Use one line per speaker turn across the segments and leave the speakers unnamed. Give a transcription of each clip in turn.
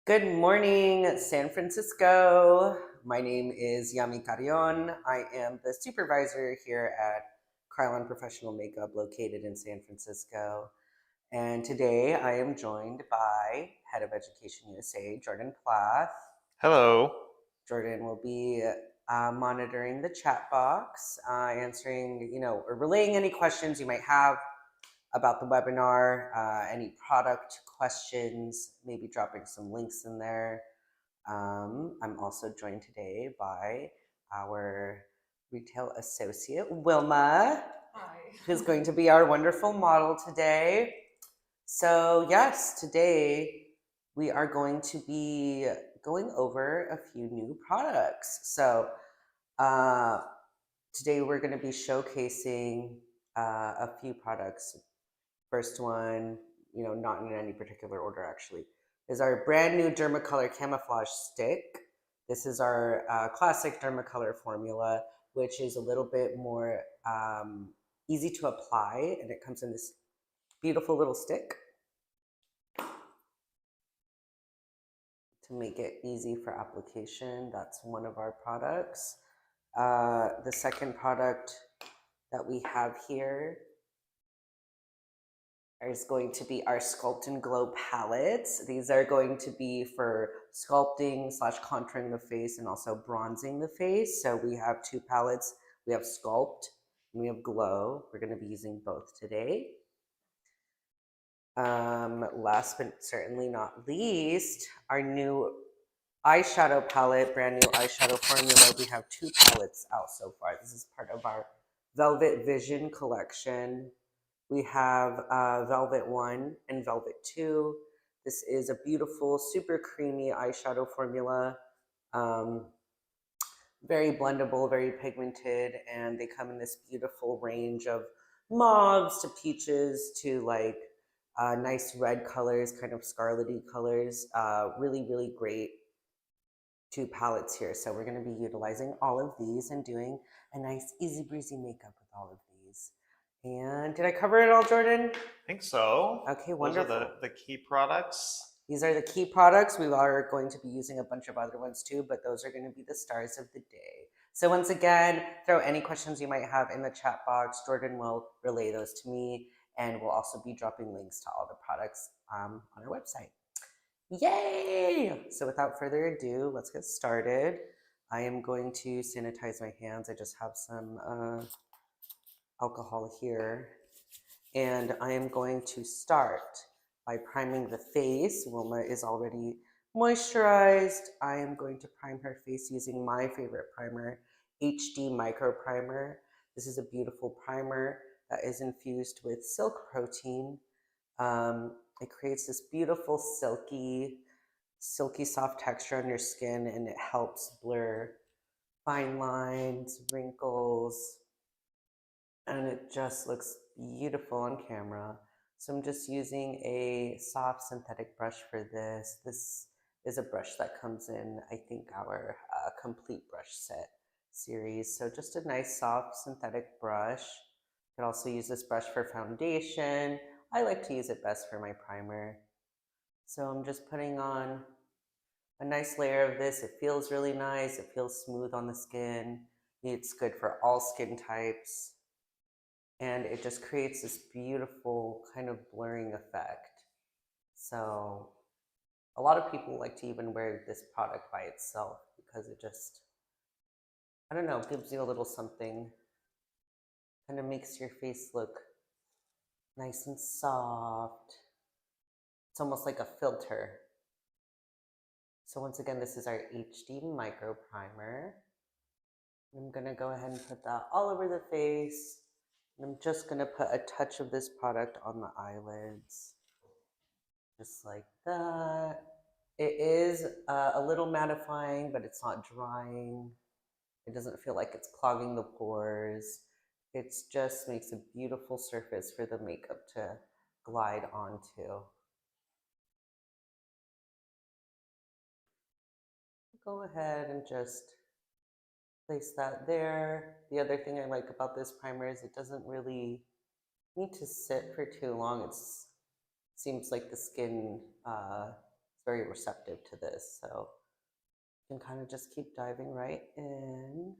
Good morning, San Francisco. My name is Yami Carrion. I am the supervisor here at Kryolan Professional Makeup located in San Francisco. And today I am joined by Head of Education USA, Jordan Plath.
Hello.
Jordan will be monitoring the chat box, answering, or relaying any questions you might have about the webinar, any product questions, maybe dropping some links in there. I'm also joined today by our retail associate, Wilma. Hi. Who's going to be our wonderful model today. So, yes, today we are going to be going over a few new products. So, uh, today we're going to be showcasing a few products. First one, not in any particular order actually, is our brand new Dermacolor Camouflage Stick. This is our classic Dermacolor formula, which is a little bit more easy to apply, and it comes in this beautiful little stick to make it easy for application. That's one of our products. The second product that we have here is going to be our Sculpt Glow palettes. These are going to be for sculpting / contouring the face and also bronzing the face. So we have two palettes. We have Sculpt and we have Glow. We're going to be using both today. Last but certainly not least, our new eyeshadow palette, brand new eyeshadow formula. We have two palettes out so far. This is part of our Velvet Vision collection. We have Velvet 1 and Velvet 2. This is a beautiful, super creamy eyeshadow formula. Very blendable, very pigmented, and they come in this beautiful range of mauves to peaches to like nice red colors, kind of scarlety colors. Really, really great two palettes here. So we're going to be utilizing all of these and doing a nice easy breezy makeup with all of these. And did I cover it all, Jordan?
I think so.
Okay,
Those
wonderful.
are the key products.
These are the key products. We are going to be using a bunch of other ones too, but those are going to be the stars of the day. So once again, throw any questions you might have in the chat box. Jordan will relay those to me, and we'll also be dropping links to all the products on our website. Yay! So without further ado, let's get started. I am going to sanitize my hands. I just have some alcohol here. And I am going to start by priming the face. Wilma is already moisturized. I am going to prime her face using my favorite primer, HD Micro Primer. This is a beautiful primer that is infused with silk protein. It creates this beautiful silky soft texture on your skin, and it helps blur fine lines, wrinkles, and it just looks beautiful on camera. So I'm just using a soft synthetic brush for this. This is a brush that comes in, I think, our complete brush set series. So just a nice soft synthetic brush. You could also use this brush for foundation. I like to use it best for my primer. So I'm just putting on a nice layer of this. It feels really nice. It feels smooth on the skin. It's good for all skin types. And it just creates this beautiful kind of blurring effect. So a lot of people like to even wear this product by itself because it just, I don't know, gives you a little something, kind of makes your face look nice and soft. It's almost like a filter. So once again, this is our HD Micro Primer. I'm gonna go ahead and put that all over the face. And I'm just gonna put a touch of this product on the eyelids. Just like that. It is a little mattifying, but it's not drying. It doesn't feel like it's clogging the pores. It just makes a beautiful surface for the makeup to glide onto. Go ahead and just place that there. The other thing I like about this primer is it doesn't really need to sit for too long. It seems like the skin very receptive to this. So you can kind of just keep diving right in.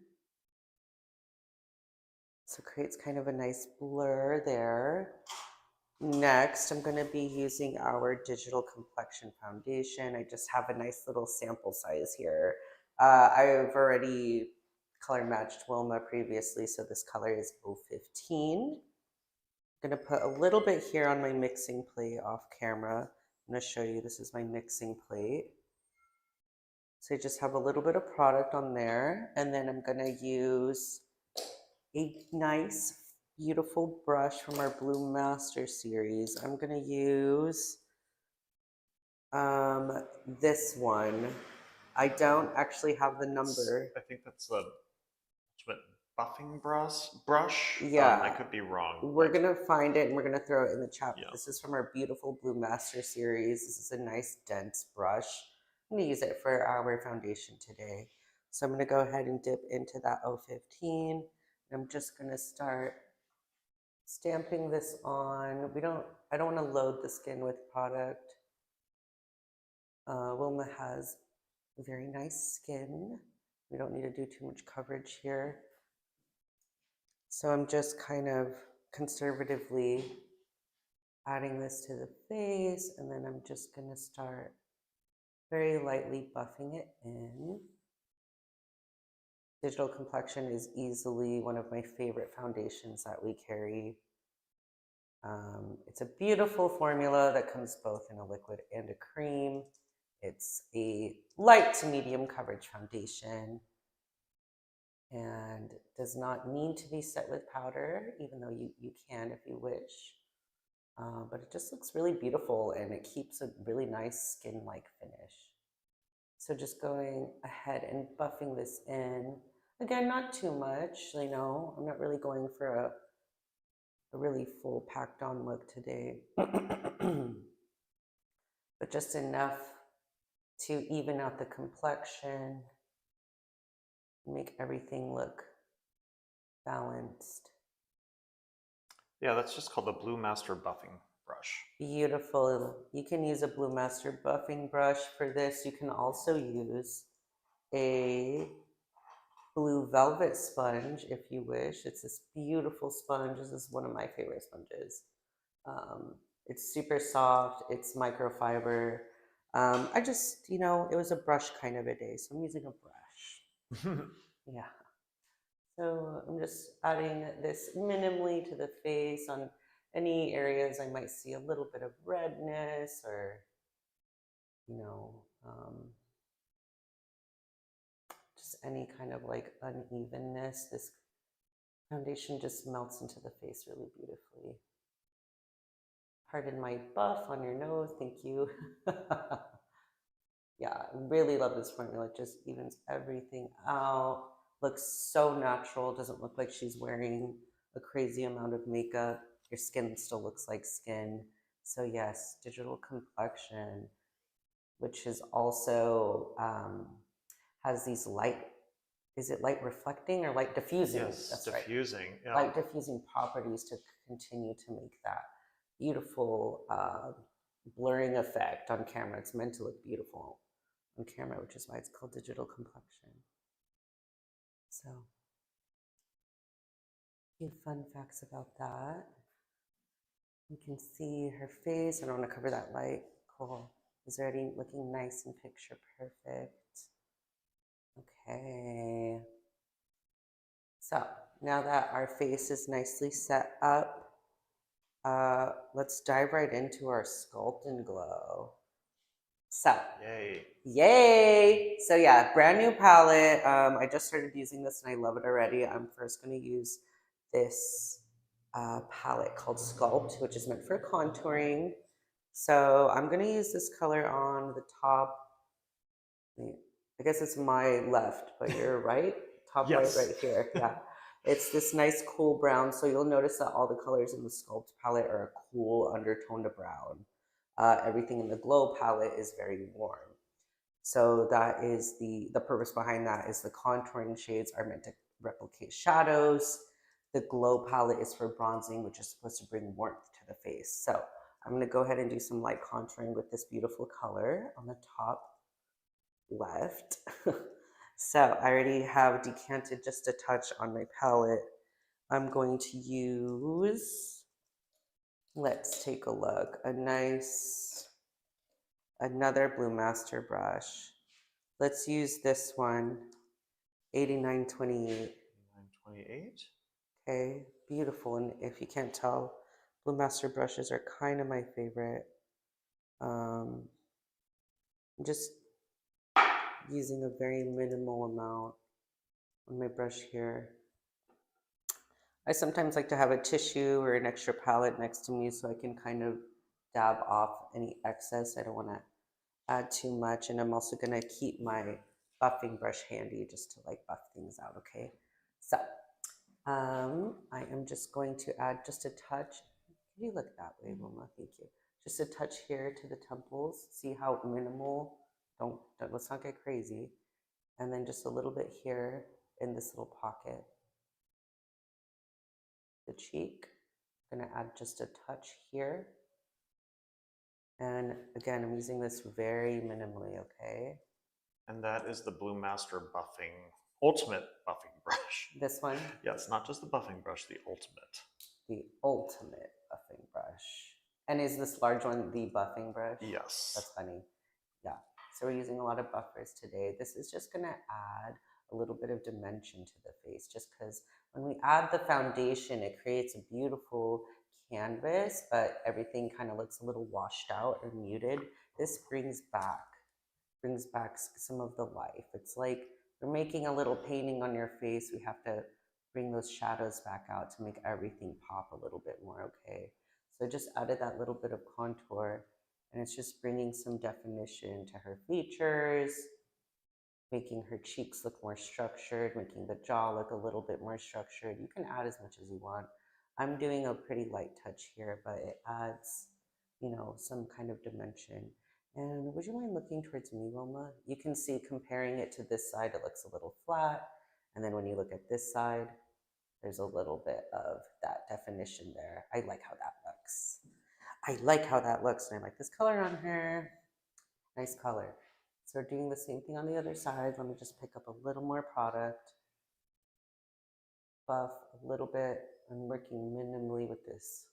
So it creates kind of a nice blur there. Next, I'm going to be using our Digital Complexion Foundation. I just have a nice little sample size here. I've already color matched Wilma previously, so this color is 015. I'm going to put a little bit here on my mixing plate off camera. I'm going to show you, this is my mixing plate. So I just have a little bit of product on there, and then I'm going to use a nice, beautiful brush from our Blue Master series. I'm going to use this one. I don't actually have the number.
I think that's a buffing brush.
Yeah.
I could be wrong.
We're going to find it and we're going to throw it in the chat.
Yeah.
This is from our beautiful Blue Master series. This is a nice dense brush. I'm going to use it for our foundation today. So I'm going to go ahead and dip into that 015. I'm just going to start stamping this on. I don't want to load the skin with product. Wilma has very nice skin. We don't need to do too much coverage here. So I'm just kind of conservatively adding this to the face, and then I'm just going to start very lightly buffing it in. Digital Complexion is easily one of my favorite foundations that we carry. It's a beautiful formula that comes both in a liquid and a cream. It's a light to medium coverage foundation and does not need to be set with powder, even though you can if you wish. But it just looks really beautiful and it keeps a really nice skin-like finish. So just going ahead and buffing this in. Again, not too much, you know, I'm not really going for a really full packed on look today. But just enough to even out the complexion, make everything look balanced.
Yeah, that's just called the Blue Master buffing brush.
Beautiful. You can use a Blue Master buffing brush for this. You can also use a blue velvet sponge if you wish. It's this beautiful sponge. This is one of my favorite sponges. It's super soft. It's microfiber. I just, you know, it was a brush kind of a day, so I'm using a brush. Yeah. So I'm just adding this minimally to the face on any areas I might see a little bit of redness or, you know, just any kind of like unevenness. This foundation just melts into the face really beautifully. Pardon my buff on your nose, thank you. Yeah, I really love this formula. It just evens everything out. Looks so natural. Doesn't look like she's wearing a crazy amount of makeup. Your skin still looks like skin. So yes, Digital Complexion, which is also has these light, is it light reflecting or light diffusing?
Yes,
that's
diffusing.
Right.
Yeah.
Light diffusing properties to continue to make that beautiful blurring effect on camera. It's meant to look beautiful on camera, which is why it's called Digital Complexion. So, a few fun facts about that. You can see her face. I don't want to cover that light. Cool. Is already looking nice and picture perfect. Okay. So now that our face is nicely set up, let's dive right into our Sculpt and Glow. So, yay! So yeah, brand new palette. I just started using this and I love it already. I'm first going to use this palette called Sculpt, which is meant for contouring. So I'm going to use this color on the top. I guess it's my left, but you're right. Top
yes.
right here. Yeah. It's this nice cool brown. So you'll notice that all the colors in the Sculpt palette are a cool undertone to brown. Everything in the Glow palette is very warm. So that is the purpose behind that is the contouring shades are meant to replicate shadows. The Glow palette is for bronzing, which is supposed to bring warmth to the face. So I'm going to go ahead and do some light contouring with this beautiful color on the top left. So I already have decanted just a touch on my palette. I'm going to use, let's take a look, another Blue Master brush. Let's use this one, 8928.
928.
Okay, beautiful. And if you can't tell, Blue Master brushes are kind of my favorite. I'm just using a very minimal amount on my brush here. I sometimes like to have a tissue or an extra palette next to me so I can kind of dab off any excess. I don't want to add too much, and I'm also going to keep my buffing brush handy just to like buff things out, okay? So I am just going to add just a touch. Can you look that way, Wilma? Thank you. Just a touch here to the temples. See how minimal, let's not get crazy. And then just a little bit here in this little pocket. The cheek. I'm gonna add just a touch here. And again, I'm using this very minimally, okay?
And that is the Blue Master Ultimate Buffing Brush.
This one?
Yes, not just the buffing brush, the ultimate.
The ultimate buffing brush. And is this large one the buffing brush?
Yes.
That's funny. Yeah. So we're using a lot of buffers today. This is just going to add a little bit of dimension to the face, just because when we add the foundation, it creates a beautiful canvas, but everything kind of looks a little washed out or muted. This brings back some of the life. It's like we're making a little painting on your face. We have to bring those shadows back out to make everything pop a little bit more, okay? So I just added that little bit of contour, and it's just bringing some definition to her features, making her cheeks look more structured, making the jaw look a little bit more structured. You can add as much as you want. I'm doing a pretty light touch here, but it adds, some kind of dimension. And would you mind looking towards me, Wilma? You can see comparing it to this side, it looks a little flat. And then when you look at this side, there's a little bit of that definition there. I like how that looks. And I like this color on her. Nice color. So we're doing the same thing on the other side. Let me just pick up a little more product. Buff a little bit. I'm working minimally with this.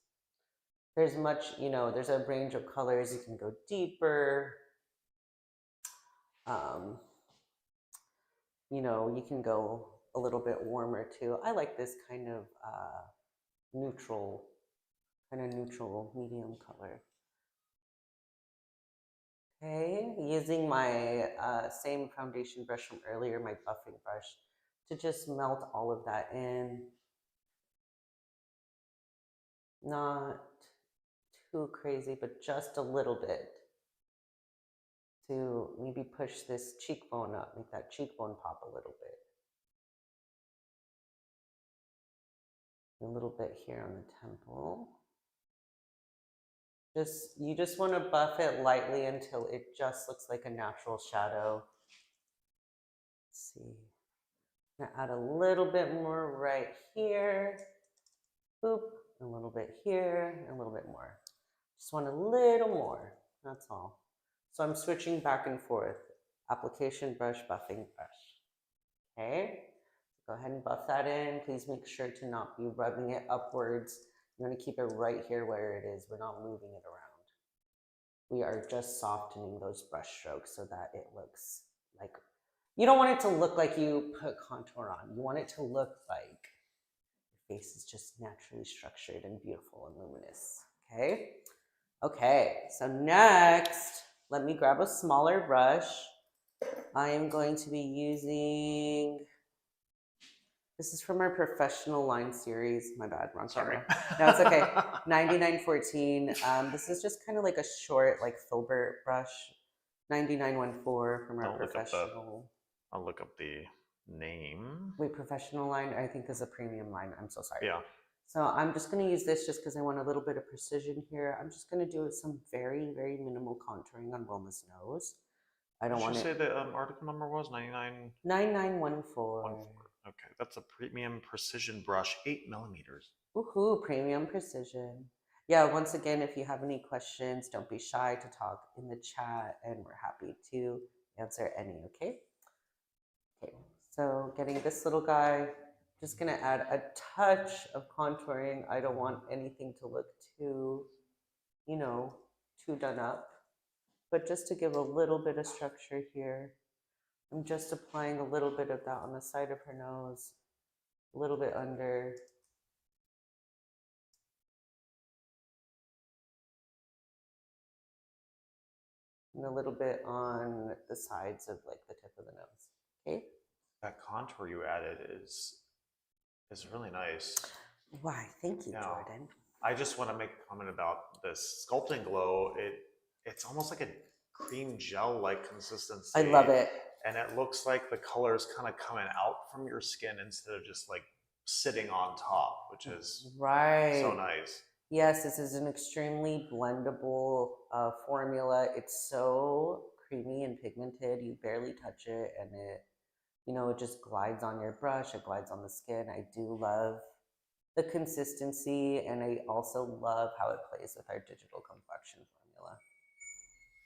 There's there's a range of colors. You can go deeper. You can go a little bit warmer too. I like this kind of neutral medium color. Okay, using my same foundation brush from earlier, my buffing brush, to just melt all of that in. Not too crazy, but just a little bit to maybe push this cheekbone up, make that cheekbone pop a little bit. A little bit here on the temple. You just want to buff it lightly until it just looks like a natural shadow. Let's see. I'm gonna add a little bit more right here. Boop. A little bit here, and a little bit more. Just want a little more. That's all. So I'm switching back and forth. Application brush, buffing brush. Okay. Go ahead and buff that in. Please make sure to not be rubbing it upwards. You want to keep it right here where it is. We're not moving it around. We are just softening those brush strokes so that it looks like, you don't want it to look like you put contour on. You want it to look like your face is just naturally structured and beautiful and luminous, okay? Okay, so next, let me grab a smaller brush. I am going to be using, this is from our professional line series. My bad, wrong camera. No, it's okay. 9914. This is just kind of like a short, like filbert brush. 9914 from our professional.
I'll look up the name.
Wait, professional line? I think this is a premium line. I'm so sorry.
Yeah.
So I'm just going to use this just because I want a little bit of precision here. I'm just going to do some very, very minimal contouring on Wilma's nose. I don't want to
say the article number was 99?
9914.
Okay, that's a premium precision brush, 8 millimeters.
Woohoo, premium precision. yeah, once again, if you have any questions, don't be shy to talk in the chat, and we're happy to answer any, okay? Okay, so getting this little guy, just gonna add a touch of contouring. I don't want anything to look too, you know, too done up, but just to give a little bit of structure here. I'm just applying a little bit of that on the side of her nose, a little bit under. And a little bit on the sides of like the tip of the nose. Okay.
That contour you added is really nice.
Why? Thank you,
Now,
Jordan.
I just want to make a comment about this sculpting glow. It's almost like a cream gel-like consistency.
I love it.
And it looks like the color is kind of coming out from your skin instead of just like sitting on top, which is
right.
So nice.
Yes, this is an extremely blendable formula. It's so creamy and pigmented. You barely touch it, and it, you know, it just glides on your brush. It glides on the skin. I do love the consistency, and I also love how it plays with our digital complexion formula.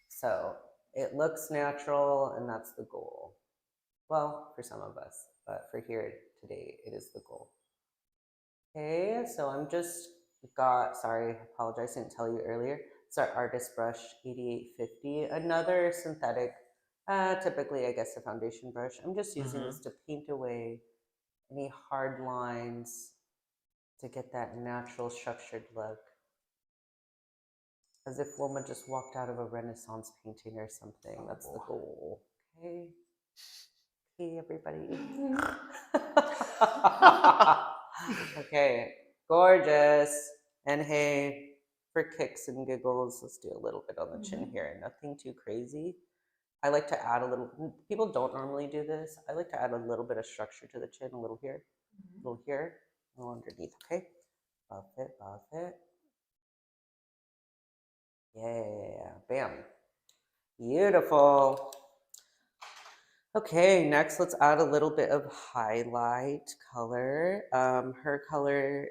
So it looks natural, and that's the goal. Well, for some of us, but for here today, it is the goal. Okay, so I'm just sorry, apologize, I didn't tell you earlier. It's our artist brush 8850, another synthetic, typically I guess a foundation brush. I'm just using this to paint away any hard lines to get that natural structured look. As if Wilma just walked out of a Renaissance painting or something. That's the goal. Okay. Okay, everybody. Okay, gorgeous. And hey, for kicks and giggles, let's do a little bit on the chin here. Nothing too crazy. I like to add a little, people don't normally do this. I like to add a little bit of structure to the chin, a little here, a little here, a little underneath, okay? Buff it, buff it. Yeah, bam. Beautiful. Okay, next let's add a little bit of highlight color. Her color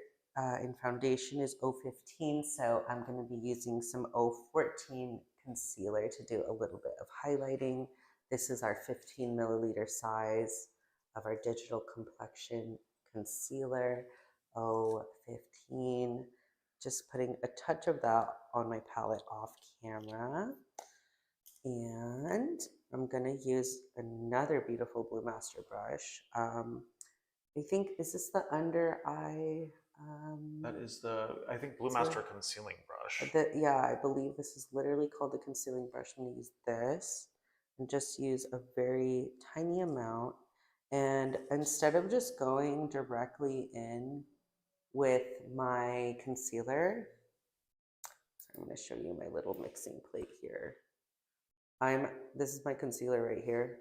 in foundation is 015, so I'm going to be using some 014 concealer to do a little bit of highlighting. This is our 15 milliliter size of our digital complexion concealer, 015. Just putting a touch of that on my palette off camera. And I'm going to use another beautiful Blue Master brush. I think, is this the under eye?
That is I think Blue Master Concealing Brush.
Yeah, I believe this is literally called the concealing brush. I'm going to use this and just use a very tiny amount. And instead of just going directly in with my concealer, I'm going to show you my little mixing plate here. This is my concealer right here.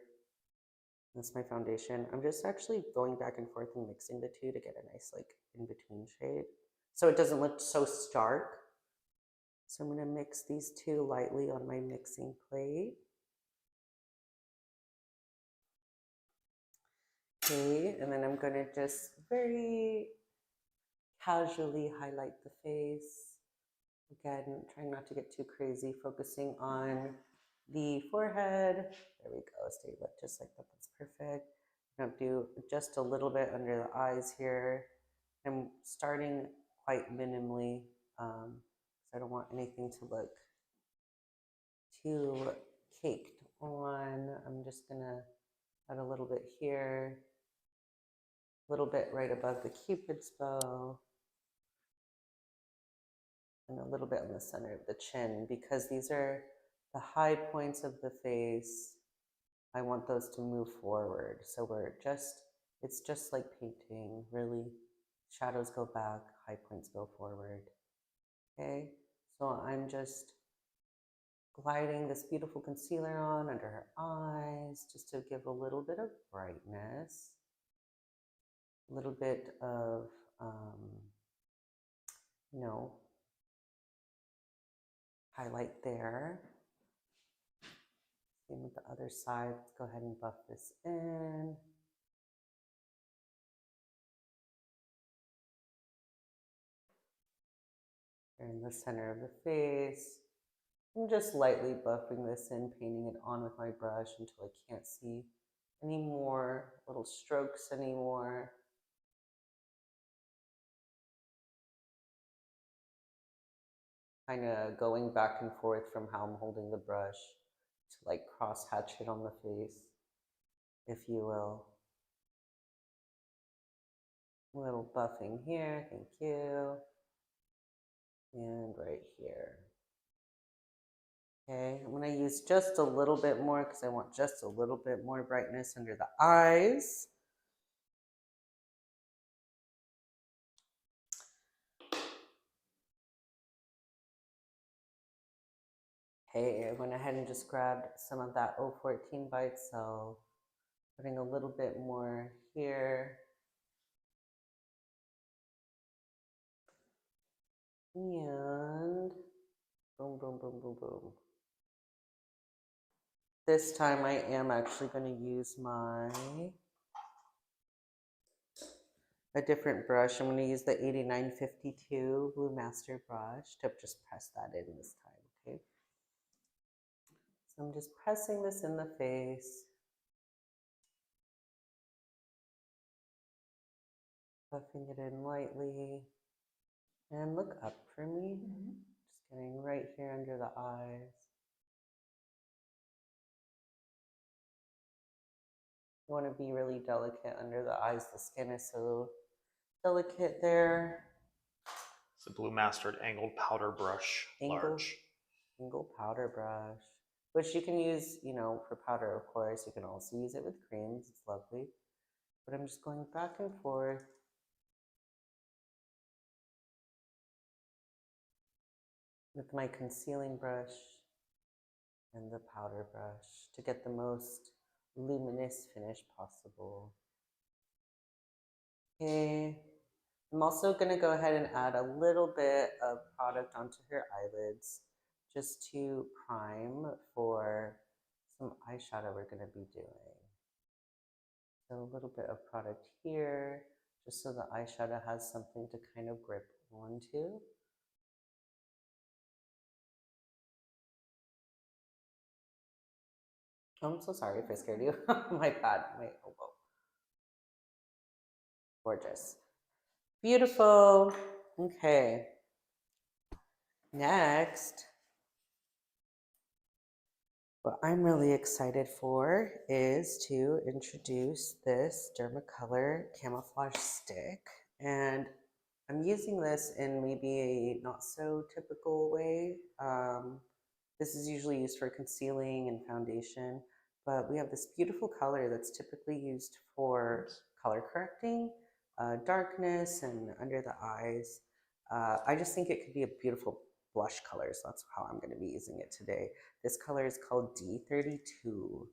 That's my foundation. I'm just actually going back and forth and mixing the two to get a nice like in-between shade. So it doesn't look so stark. So I'm gonna mix these two lightly on my mixing plate. Okay, and then I'm gonna just very casually highlight the face. Again, trying not to get too crazy, focusing on the forehead. There we go, stay lit just like that, that's perfect. I'm gonna do just a little bit under the eyes here. I'm starting quite minimally, because I don't want anything to look too caked on. I'm just gonna add a little bit here, a little bit right above the Cupid's bow, and a little bit on the center of the chin, because these are the high points of the face. I want those to move forward. So it's just like painting, really. Shadows go back, high points go forward. Okay, so I'm just gliding this beautiful concealer on under her eyes, just to give a little bit of brightness, a little bit of, you know, highlight there. Same with the other side. Let's go ahead and buff this in. Here in the center of the face. I'm just lightly buffing this in, painting it on with my brush until I can't see any more little strokes anymore. Kind of going back and forth from how I'm holding the brush to like cross hatch it on the face, if you will. A little buffing here, thank you. And right here. Okay, I'm going to use just a little bit more because I want just a little bit more brightness under the eyes. Okay, I went ahead and just grabbed some of that 014 Bite Cell, putting a little bit more here. And boom, boom, boom, boom, boom. This time I am actually going to use a different brush. I'm going to use the 8952 Blue Master brush to just press that in this time, okay? So I'm just pressing this in the face. Buffing it in lightly. And look up for me. Just getting right here under the eyes. You want to be really delicate under the eyes. The skin is so delicate there.
It's a Blue Mastered angled powder brush, large.
Angled powder brush, which you can use, you know, for powder, of course. You can also use it with creams. It's lovely. But I'm just going back and forth with my concealing brush and the powder brush to get the most luminous finish possible. Okay, I'm also going to go ahead and add a little bit of product onto her eyelids just to prime for some eyeshadow we're going to be doing. So a little bit of product here, just so the eyeshadow has something to kind of grip onto. Oh, I'm so sorry if I scared you. My bad, my elbow. Gorgeous. Beautiful. Okay. Next, what I'm really excited for is to introduce this Dermacolor Camouflage Stick. And I'm using this in maybe a not so typical way. This is usually used for concealing and foundation, but we have this beautiful color that's typically used for color correcting, darkness, and under the eyes. I just think it could be a beautiful blush color, so that's how I'm going to be using it today. This color is called D32,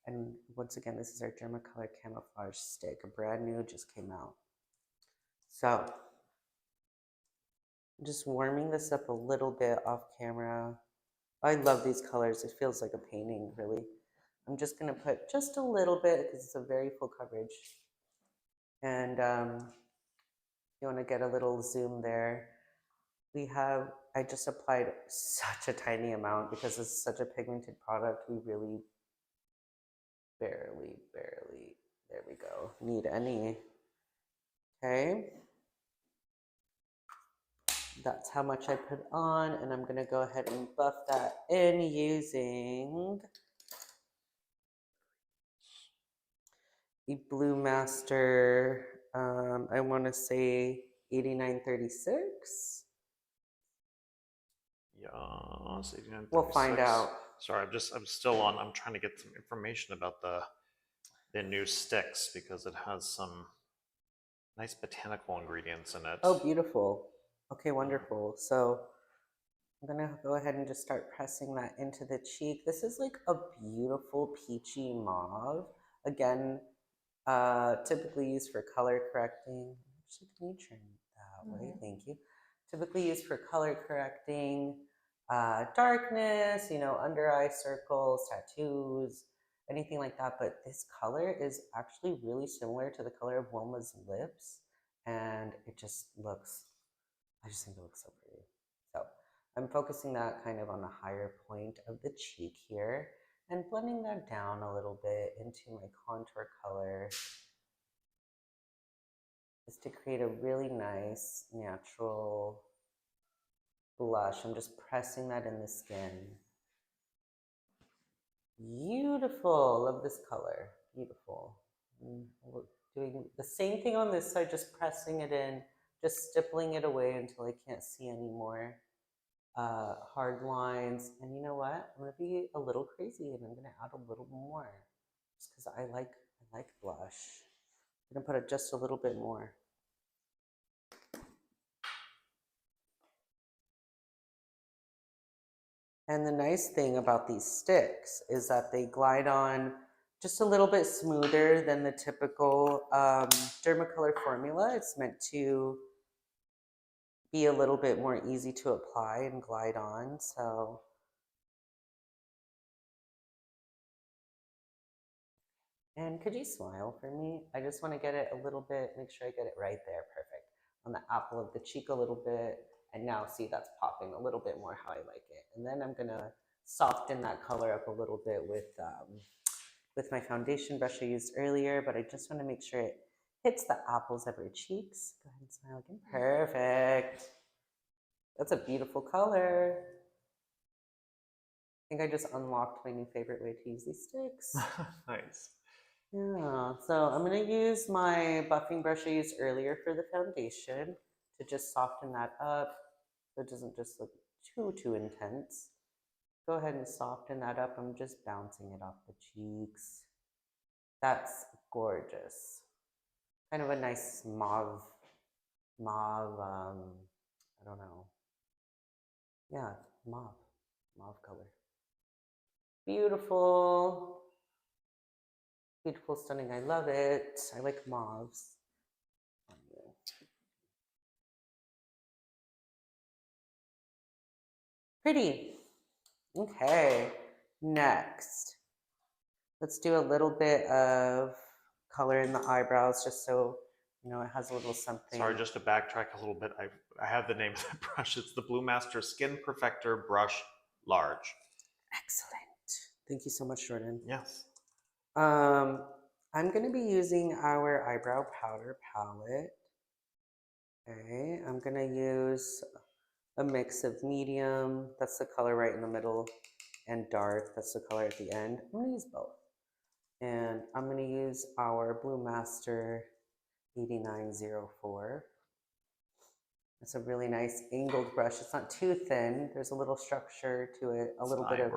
and once again, this is our Dermacolor Camouflage Stick, a brand new, just came out. So I'm just warming this up a little bit off camera. I love these colors. It feels like a painting, really. I'm just going to put just a little bit because it's a very full coverage. And you want to get a little zoom there. I just applied such a tiny amount because it's such a pigmented product. We really barely, there we go, need any. Okay. That's how much I put on, and I'm going to go ahead and buff that in using the Blue Master, I want to say 8936.
Yes, 8936.
We'll find out.
Sorry, I'm trying to get some information about the new sticks because it has some nice botanical ingredients in it.
Oh, beautiful. Okay, wonderful. So I'm going to go ahead and just start pressing that into the cheek. This is like a beautiful peachy mauve. Again, typically used for color correcting. Actually, can you turn that way? Thank you. Typically used for color correcting, darkness, you know, under eye circles, tattoos, anything like that. But this color is actually really similar to the color of Wilma's lips. And it just looks, I just think it looks so pretty. So I'm focusing that kind of on the higher point of the cheek here and blending that down a little bit into my contour color just to create a really nice natural blush. I'm just pressing that in the skin. Beautiful. Love this color. Beautiful. We're doing the same thing on this side, just pressing it in, just stippling it away until I can't see any more hard lines. And you know what? I'm going to be a little crazy and I'm going to add a little more just because I like blush. I'm going to put it just a little bit more. And the nice thing about these sticks is that they glide on just a little bit smoother than the typical Dermacolor formula. It's meant to be a little bit more easy to apply and glide on. So and could you smile for me? I just want to get it a little bit, make sure I get it right there. Perfect. On the apple of the cheek a little bit. And now see that's popping a little bit more how I like it. And then I'm going to soften that color up a little bit with my foundation brush I used earlier, but I just want to make sure it hits the apples of your cheeks. Go ahead and smile again. Perfect. That's a beautiful color. I think I just unlocked my new favorite way to use these sticks.
Nice.
Yeah, so I'm going to use my buffing brush I used earlier for the foundation to just soften that up so it doesn't just look too intense. Go ahead and soften that up. I'm just bouncing it off the cheeks. That's gorgeous. Kind of a nice mauve, I don't know. Yeah, mauve color. Beautiful. Beautiful, stunning. I love it. I like mauves. Pretty. Okay, next. Let's do a little bit of color in the eyebrows just so, you know, it has a little something.
Sorry, just to backtrack a little bit, I have the name of the brush. It's the Blue Master Skin Perfector Brush Large.
Excellent. Thank you so much, Jordan.
Yes.
I'm going to be using our eyebrow powder palette. Okay, I'm going to use a mix of medium, that's the color right in the middle, and dark, that's the color at the end. I'm going to use both. And I'm going to use our Blue Master 8904. It's a really nice angled brush. It's not too thin. There's a little structure to it, a little bit of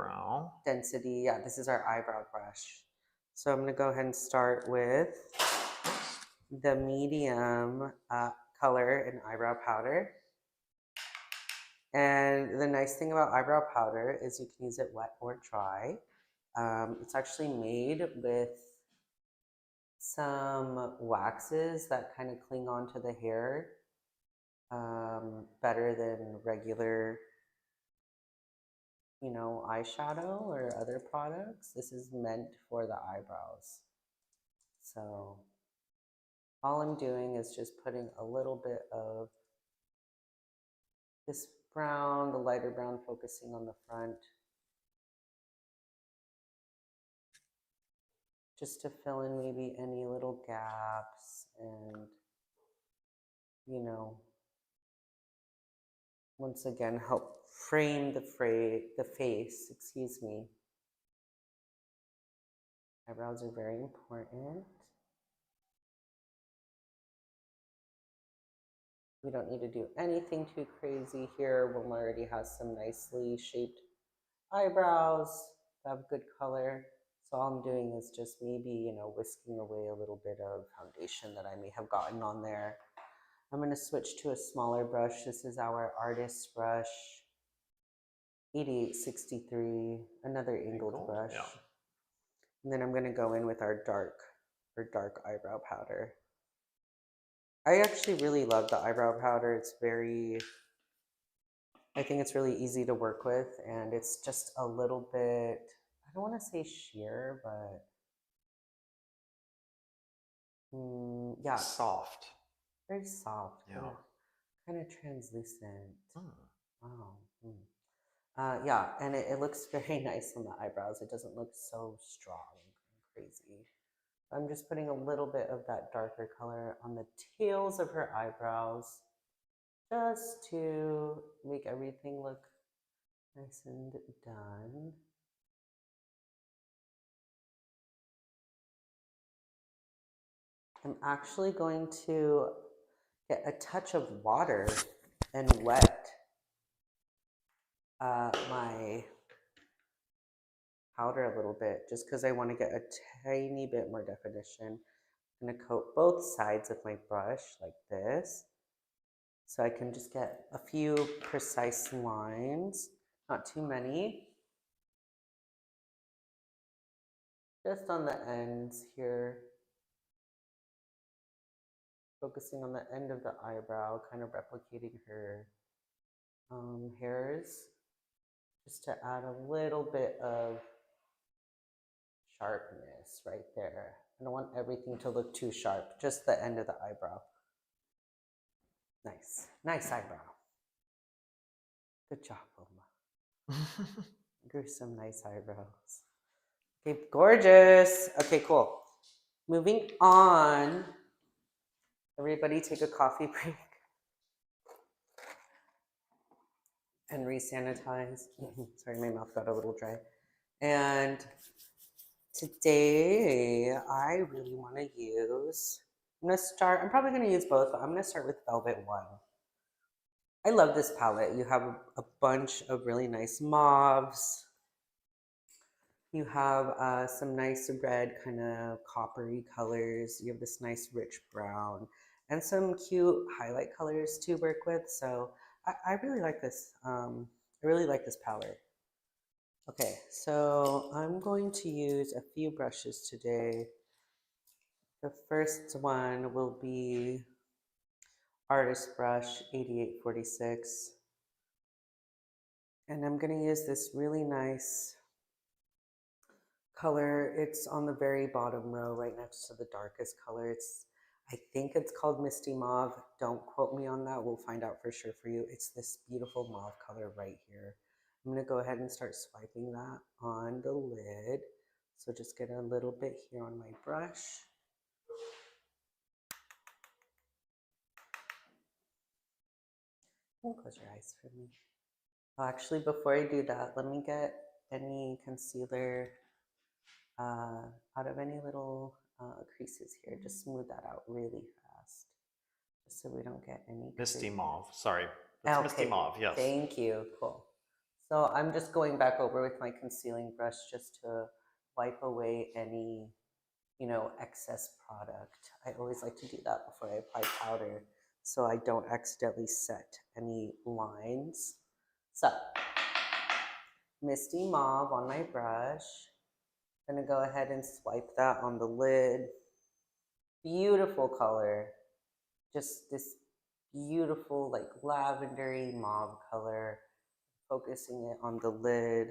density. Yeah, this is our eyebrow brush. So I'm going to go ahead and start with the medium color in eyebrow powder. And the nice thing about eyebrow powder is you can use it wet or dry. It's actually made with some waxes that kind of cling onto the hair better than regular, you know, eyeshadow or other products. This is meant for the eyebrows. So all I'm doing is just putting a little bit of this brown, the lighter brown, focusing on the front, just to fill in maybe any little gaps and, you know, once again, help frame the face, excuse me. Eyebrows are very important. We don't need to do anything too crazy here. Wilma already has some nicely shaped eyebrows that have good color. So all I'm doing is just maybe, you know, whisking away a little bit of foundation that I may have gotten on there. I'm going to switch to a smaller brush. This is our artist brush, 8863, another angled brush. Yeah. And then I'm going to go in with our dark eyebrow powder. I actually really love the eyebrow powder. It's I think it's really easy to work with, and it's just a little bit, I don't want to say sheer, but yeah.
Soft.
Very soft.
Yeah.
Kind of translucent. Wow. Yeah, and it looks very nice on the eyebrows. It doesn't look so strong and crazy. I'm just putting a little bit of that darker color on the tails of her eyebrows just to make everything look nice and done. I'm actually going to get a touch of water and wet my powder a little bit just because I want to get a tiny bit more definition. I'm going to coat both sides of my brush like this so I can just get a few precise lines, not too many. Just on the ends here, focusing on the end of the eyebrow, kind of replicating her hairs, just to add a little bit of sharpness right there. I don't want everything to look too sharp, just the end of the eyebrow. Nice, nice eyebrow. Good job, Wilma. Grew some nice eyebrows. Okay, gorgeous. Okay, cool. Moving on. Everybody take a coffee break and re-sanitize. Sorry, my mouth got a little dry. And today I really want to use, I'm probably going to use both, but I'm going to start with Velvet One. I love this palette. You have a bunch of really nice mauves. You have some nice red, kind of coppery colors. You have this nice rich brown and some cute highlight colors to work with. So I really like this. I really like this palette. Okay, so I'm going to use a few brushes today. The first one will be Artist Brush 8846. And I'm going to use this really nice color. It's on the very bottom row right next to the darkest color. I think it's called Misty Mauve. Don't quote me on that. We'll find out for sure for you. It's this beautiful mauve color right here. I'm going to go ahead and start swiping that on the lid. So just get a little bit here on my brush. Close your eyes for me. Oh, actually, before I do that, let me get any concealer out of any little creases here. Just smooth that out really fast, just so we don't get any
Misty Mauve. Sorry. It's Misty
Okay,
Mauve, yes.
thank you. Cool. So I'm just going back over with my concealing brush just to wipe away any, excess product. I always like to do that before I apply powder so I don't accidentally set any lines. So, Misty Mauve on my brush. I'm gonna go ahead and swipe that on the lid. Beautiful color. Just this beautiful, like lavendery mauve color. Focusing it on the lid.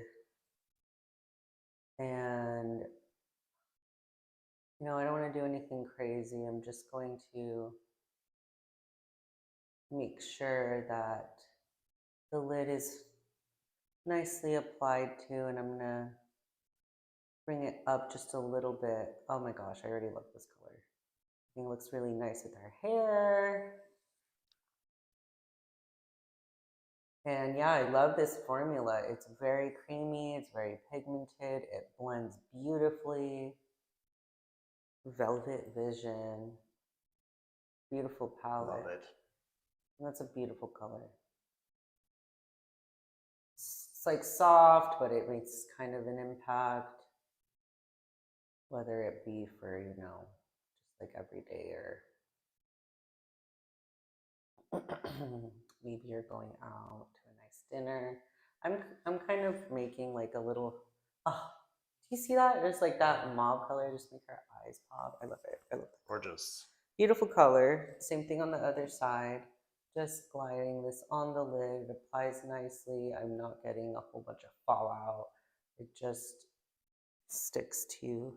And, I don't want to do anything crazy. I'm just going to make sure that the lid is nicely applied to, and I'm going to bring it up just a little bit. Oh my gosh, I already love this color. I think it looks really nice with her hair. And yeah, I love this formula. It's very creamy, it's very pigmented, it blends beautifully. Velvet Vision. Beautiful palette.
Love it.
And that's a beautiful color. It's like soft, but it makes kind of an impact. Whether it be for, just like every day or maybe you're going out to a nice dinner. I'm kind of making like a little, oh, do you see that? There's like that mauve color, just make her eyes pop. I love it. I love it.
Gorgeous.
Beautiful color. Same thing on the other side. Just gliding this on the lid. It applies nicely. I'm not getting a whole bunch of fallout. It just sticks to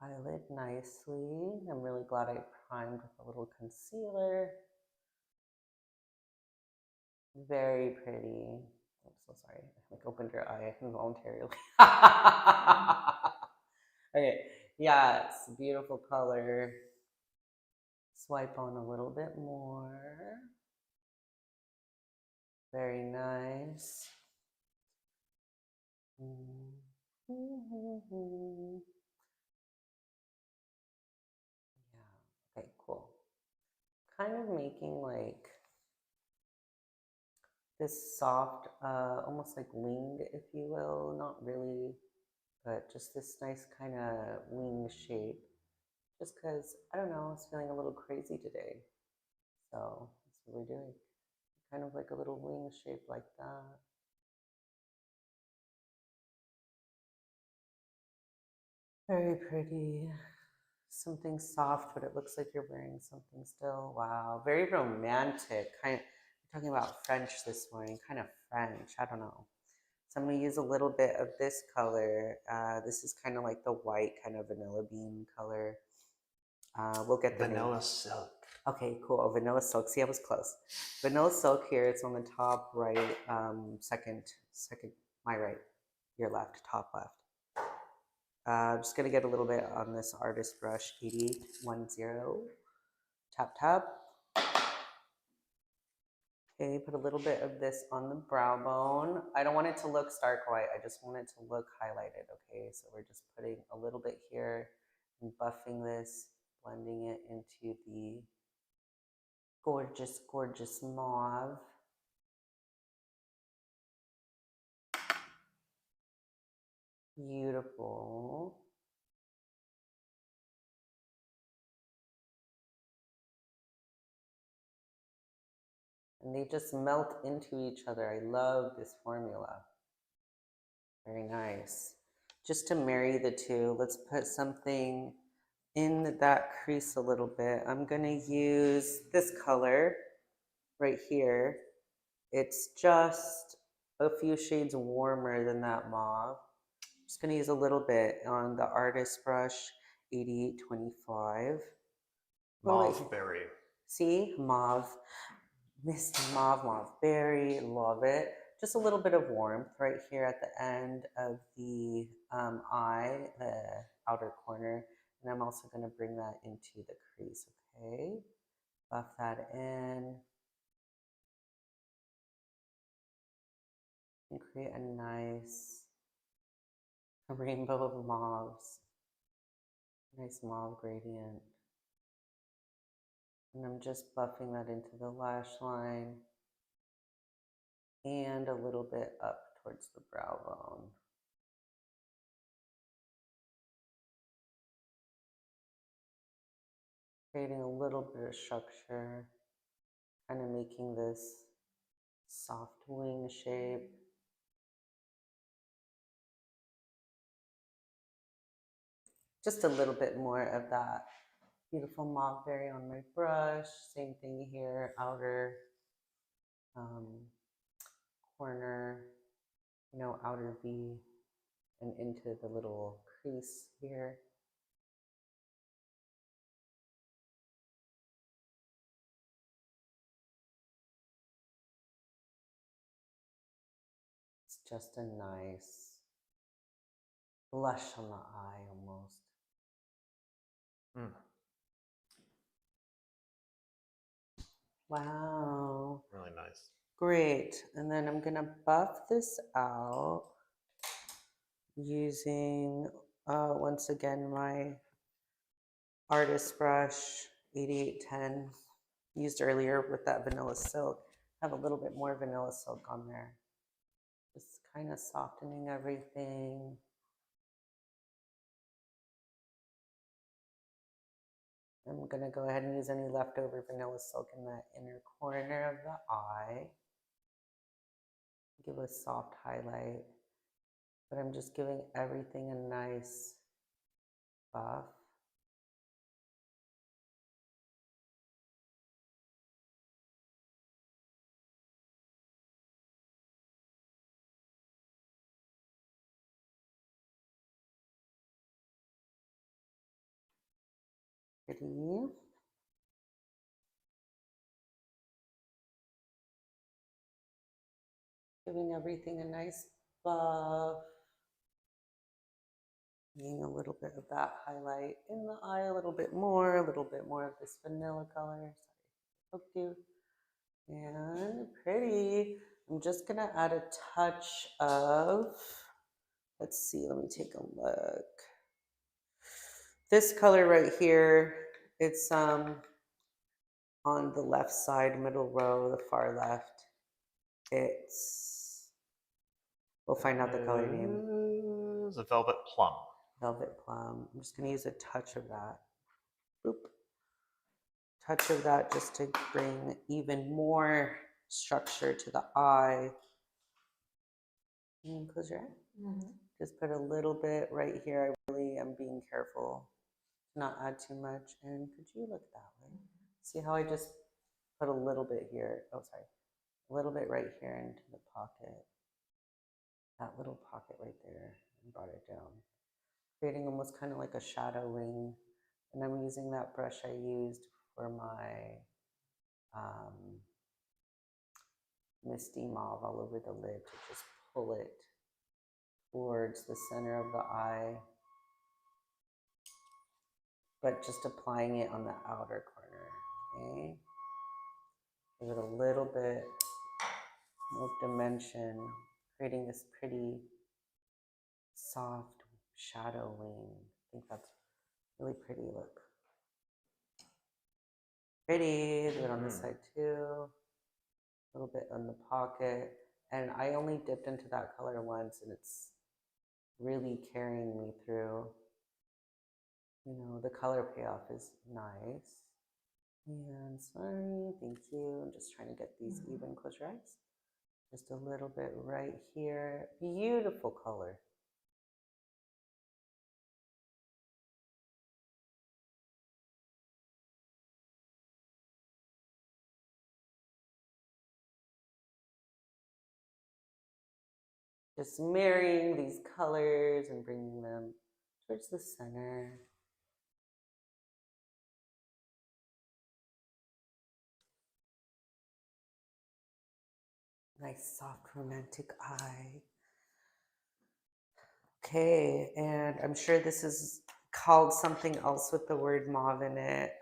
the eyelid nicely. I'm really glad I primed with a little concealer. Very pretty. I'm so sorry. I like opened your eye involuntarily. Okay. Yes, beautiful color. Swipe on a little bit more. Very nice. Yeah. Okay, cool. Kind of making like this soft, almost like winged, if you will. Not really, but just this nice kind of wing shape. Just because, I don't know, I was feeling a little crazy today. So that's what we're doing. Kind of like a little wing shape like that. Very pretty. Something soft, but it looks like you're wearing something still. Wow. Very romantic. Kind of, we're talking about French this morning. Kind of French. I don't know. So I'm going to use a little bit of this color. This is kind of like the white kind of vanilla bean color. We'll get the name.
Vanilla silk.
Okay, cool. Oh, vanilla silk. See, I was close. Vanilla silk here. It's on the top right, second, my right, your left, top left. Just gonna get a little bit on this artist brush, 8810. Tap, tap. Okay, put a little bit of this on the brow bone. I don't want it to look stark white. I just want it to look highlighted, okay? So we're just putting a little bit here and buffing this, blending it into the gorgeous, gorgeous mauve. Beautiful. And they just melt into each other. I love this formula. Very nice. Just to marry the two, let's put something in that crease a little bit. I'm going to use this color right here. It's just a few shades warmer than that mauve. I'm just going to use a little bit on the artist brush, 8825.
Mauve berry.
See, mauve. Misty mauve, mauve berry, love it. Just a little bit of warmth right here at the end of the eye, the outer corner. And I'm also going to bring that into the crease, okay? Buff that in. And create a nice rainbow of mauves. Nice mauve gradient. And I'm just buffing that into the lash line and a little bit up towards the brow bone. Creating a little bit of structure, kind of making this soft wing shape. Just a little bit more of that beautiful mauve berry on my brush. Same thing here, outer corner, outer V and into the little crease here. It's just a nice blush on the eye almost. Wow.
Really nice.
Great. And then I'm going to buff this out using, once again, my artist brush, 8810, used earlier with that vanilla silk. Have a little bit more vanilla silk on there. Just kind of softening everything. I'm going to go ahead and use any leftover vanilla silk in that inner corner of the eye. Give a soft highlight. But I'm just giving everything a nice buff. Pretty. giving everything a nice buff. Getting a little bit of that highlight in the eye, a little bit more of this vanilla color. Sorry, poked you. And pretty. I'm just gonna add a touch of, let's see, let me take a look. This color right here, it's on the left side, middle row, the far left. It's, we'll find out the color name.
It's a Velvet Plum.
Velvet Plum. I'm just gonna use a touch of that. Boop. Touch of that just to bring even more structure to the eye. And close your eye. Mm-hmm. Just put a little bit right here. I really am being careful to not add too much. And could you look that way? See how I just put a little bit here? Oh, sorry. A little bit right here into the pocket. That little pocket right there. And brought it down. Creating almost kind of like a shadow ring. And I'm using that brush I used for my misty mauve all over the lid to just pull it towards the center of the eye, but just applying it on the outer corner, okay? Give it a little bit of dimension, creating this pretty soft shadow wing. I think that's really pretty, look. Pretty, do it on this side too. A little bit on the pocket. And I only dipped into that color once and it's really carrying me through. You know, the color payoff is nice. And sorry, thank you. I'm just trying to get these even. Close your eyes. Just a little bit right here. Beautiful color. Just marrying these colors and bringing them towards the center. Nice, soft, romantic eye. Okay, and I'm sure this is called something else with the word mauve in it.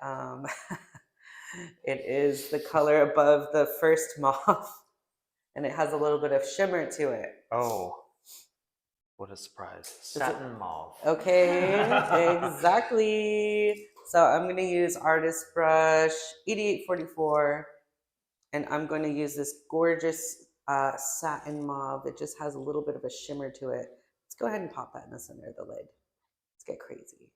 It is the color above the first mauve, and it has a little bit of shimmer to it.
Oh, what a surprise. Satin mauve.
Okay, exactly. So I'm going to use Artist Brush 8844, and I'm going to use this gorgeous satin mauve. It just has a little bit of a shimmer to it. Let's go ahead and pop that in the center of the lid. Let's get crazy.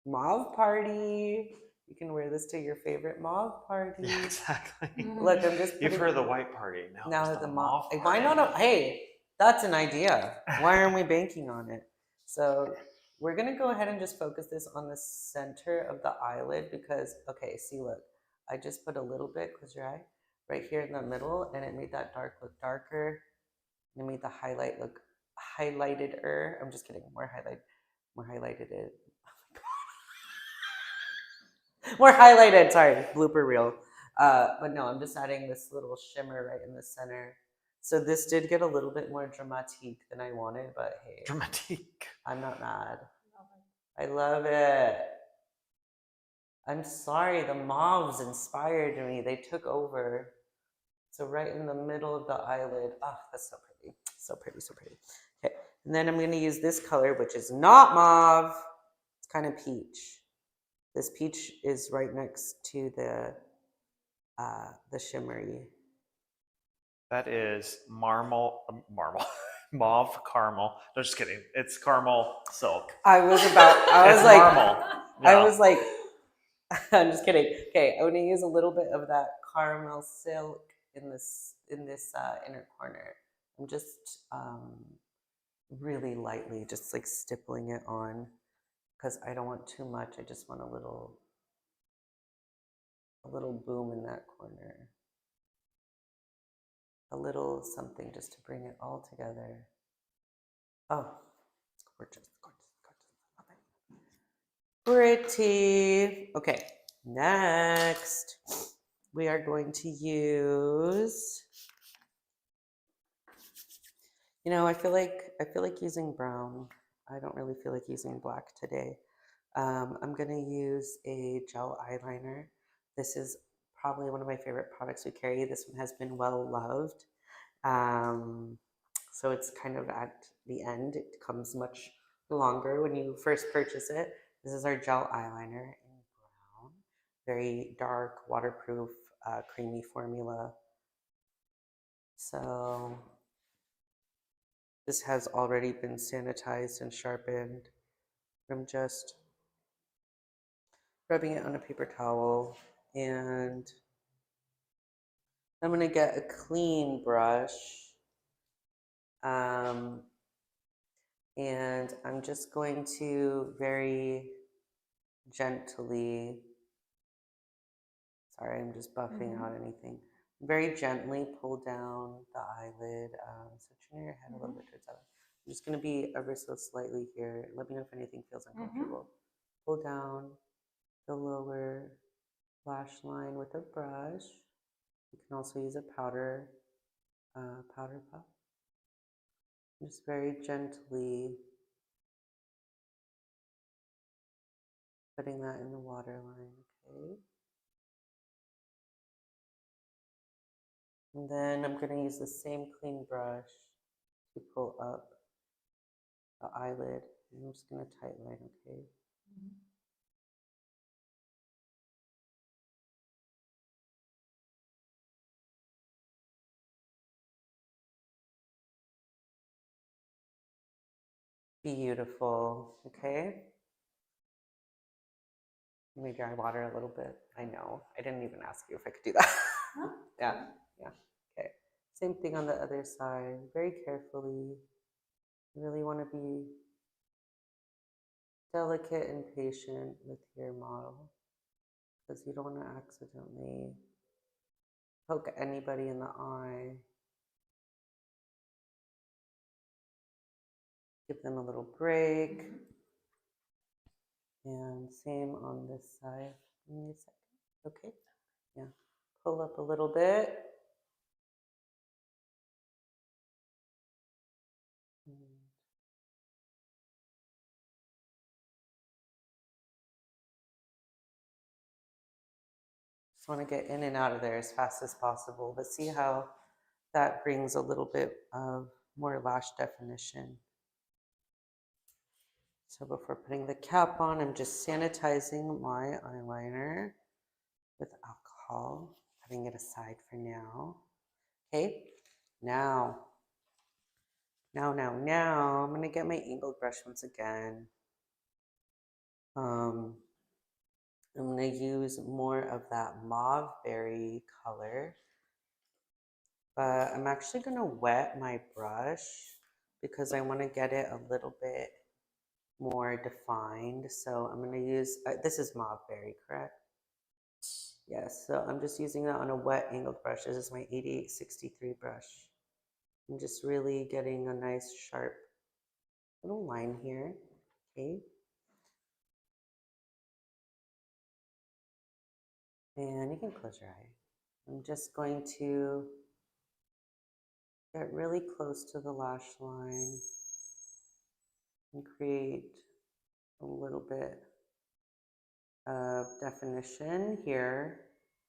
Mauve party. You can wear this to your favorite mauve party.
Yeah, exactly.
Look, I'm just
You've heard the white party.
Now the mauve.
party.
Why not? Hey, that's an idea. Why aren't we banking on it? So we're gonna go ahead and just focus this on the center of the eyelid because, okay, see, look, I just put a little bit, close your eye, right here in the middle, and it made that dark look darker. And it made the highlight look highlighted-er. I'm just kidding, more highlighted it. More highlighted, sorry, blooper reel. But no, I'm just adding this little shimmer right in the center. So this did get a little bit more dramatique than I wanted, but hey.
Dramatique.
I'm not mad. I love it. I'm sorry, the mauves inspired me. They took over. So right in the middle of the eyelid. Oh, that's so pretty. So pretty, so pretty. Okay, and then I'm going to use this color, which is not mauve. It's kind of peach. This peach is right next to the shimmery.
That is mauve caramel. No, just kidding. It's caramel silk.
I was like, I'm just kidding. Okay, I'm gonna use a little bit of that caramel silk in this inner corner. I'm just really lightly, just like stippling it on because I don't want too much. I just want a little boom in that corner. A little something just to bring it all together. Oh, it's gorgeous, gorgeous, gorgeous. Pretty. Okay, next we are going to use You know, I feel like using brown. I don't really feel like using black today. I'm gonna use a gel eyeliner. This is probably one of my favorite products we carry. This one has been well loved. Um, so it's kind of at the end. It comes much longer when you first purchase it. This is our gel eyeliner in brown, very dark, waterproof, creamy formula. So this has already been sanitized and sharpened. I'm just rubbing it on a paper towel, and I'm going to get a clean brush, um, and I'm just going to very gently, sorry, I'm just buffing out anything, very gently pull down the eyelid. So turn your head a little bit towards that. I'm just going to be ever so slightly here. Let me know if anything feels uncomfortable. Pull down the lower lash line with a brush. You can also use a powder puff. Just very gently putting that in the waterline, okay? And then I'm going to use the same clean brush to pull up the eyelid. And I'm just going to tight line, okay? Beautiful, okay? Let me dry water a little bit. I know, I didn't even ask you if I could do that. Yeah, yeah, okay. Same thing on the other side, very carefully. You really want to be delicate and patient with your model because you don't want to accidentally poke anybody in the eye. Give them a little break. And same on this side. Give me a second. Okay. Yeah. Pull up a little bit. Just want to get in and out of there as fast as possible, but see how that brings a little bit of more lash definition. So before putting the cap on, I'm just sanitizing my eyeliner with alcohol, putting it aside for now. Okay, now, I'm gonna get my angled brush once again. I'm gonna use more of that mauve berry color, but I'm actually gonna wet my brush because I wanna get it a little bit more defined. So I'm gonna use, this is mauve berry, correct? Yes, so I'm just using that on a wet angled brush. This is my 8863 brush. I'm just really getting a nice sharp little line here, okay? And you can close your eye. I'm just going to get really close to the lash line and create a little bit of definition here.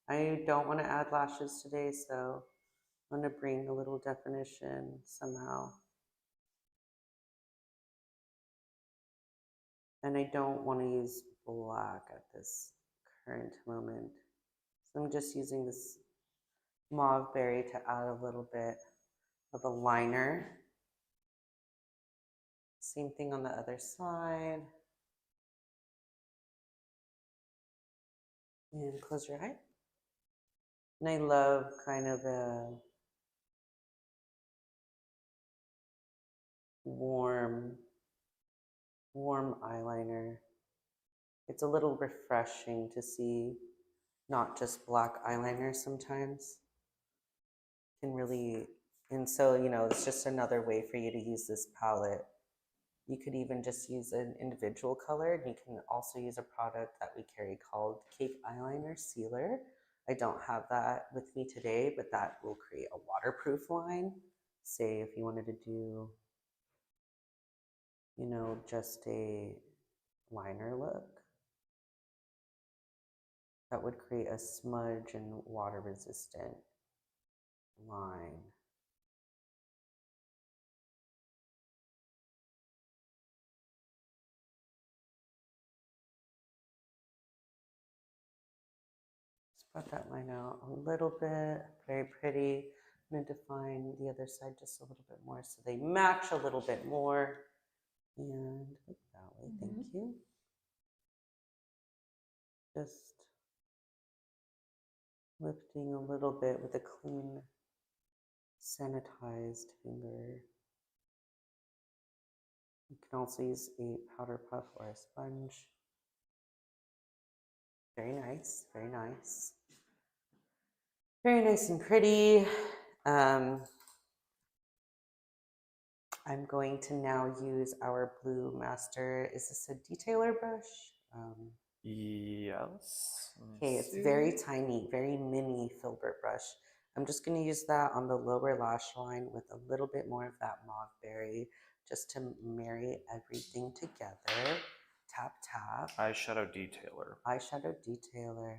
I don't want to add lashes today, so I'm going to bring a little definition somehow. And I don't want to use black at this current moment. So I'm just using this mauve berry to add a little bit of a liner. Same thing on the other side. And close your eye. And I love kind of a warm eyeliner. It's a little refreshing to see not just black eyeliner sometimes. Can really, and so, you know, it's just another way for you to use this palette. You could even just use an individual color, and you can also use a product that we carry called Cake Eyeliner Sealer. I don't have that with me today, but that will create a waterproof line. say if you wanted to do, you know, just a liner look, that would create a smudge and water resistant line. Spread that line out a little bit, very pretty. I'm going to define the other side just a little bit more so they match a little bit more. And that way, thank you. Just lifting a little bit with a clean, sanitized finger. You can also use a powder puff or a sponge. Very nice, very nice. Very nice and pretty. I'm going to now use our Blue Master. Is this a detailer brush?
Yes.
Okay, it's very tiny, very mini filbert brush. I'm just going to use that on the lower lash line with a little bit more of that mauve berry just to marry everything together. Tap, tap.
Eyeshadow detailer.
Eyeshadow detailer.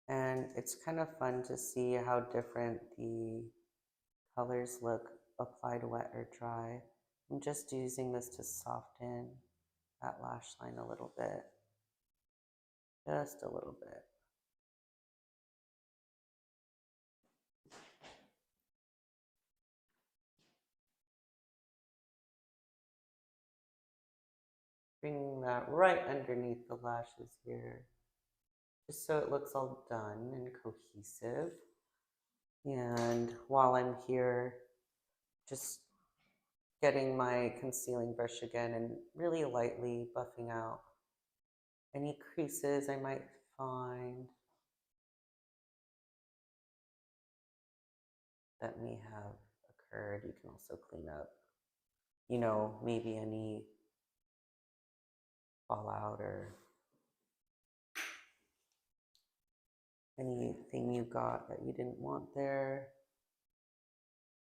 And it's kind of fun to see how different the colors look applied wet or dry. I'm just using this to soften that lash line a little bit. Just a little bit. Bringing that right underneath the lashes here, just so it looks all done and cohesive. And while I'm here, just getting my concealing brush again and really lightly buffing out any creases I might find that may have occurred. You can also clean up, you know, maybe any fallout or anything you got that you didn't want there.